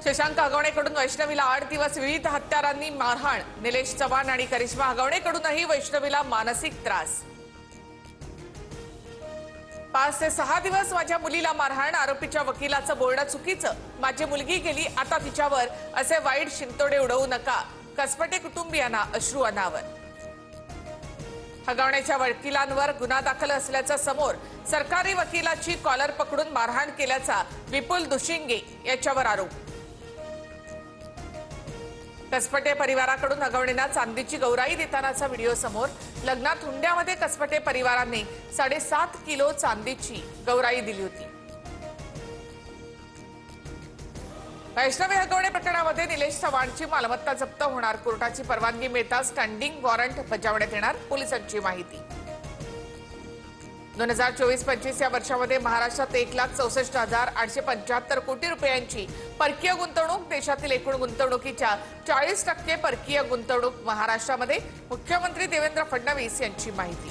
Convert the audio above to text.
शशांक हगवणेकडून वैष्णवीला 8 दिवस विविध हत्यारांनी मारहाण। निलेश चव्हाण आणि करिश्मा हगवणेकडूनही वैष्णवीला मानसिक त्रास। 5 ते 6 दिवस माझ्या मुलीला मारहाण। आरोपीच्या वकिलाचं बोलणं चुकीचं। माझी मुलगी गेली, आता तिच्यावर असे वाईट शिंतोडे उडवू नका। कसपटे कुटुंबियांना अश्रू अनावर। हगवणेच्या वकिलांवर गुन्हा दाखल असल्याचं समोर। सरकारी वकिलाची कॉलर पकडून मारहाण केल्याचा विपुल दुशिंगे याच्यावर आरोप। कसपटे परिवाराकडून हगवणेंना चांदीची गौराई देतानाचा व्हिडिओ समोर। लग्नात हुंड्यामध्ये कसपटे परिवाराने 7.5 किलो चांदीची गौराई दिली होती। वैष्णवी हगवणे प्रकरणामध्ये निलेश चव्हाणची मालमत्ता जप्त होणार। कोर्टाची परवानगी मिळताच स्टँडिंग वॉरंट बजावण्यात येणार, पोलिसांची माहिती। 2024-25 या वर्षामध्ये महाराष्ट्रात 1,64,875 कोटी रुपयांची परकीय गुंतवणूक। देशातील एकूण गुंतवणुकीच्या 40% परकीय गुंतवणूक महाराष्ट्रामध्ये। मुख्यमंत्री देवेंद्र फडणवीस यांची माहिती।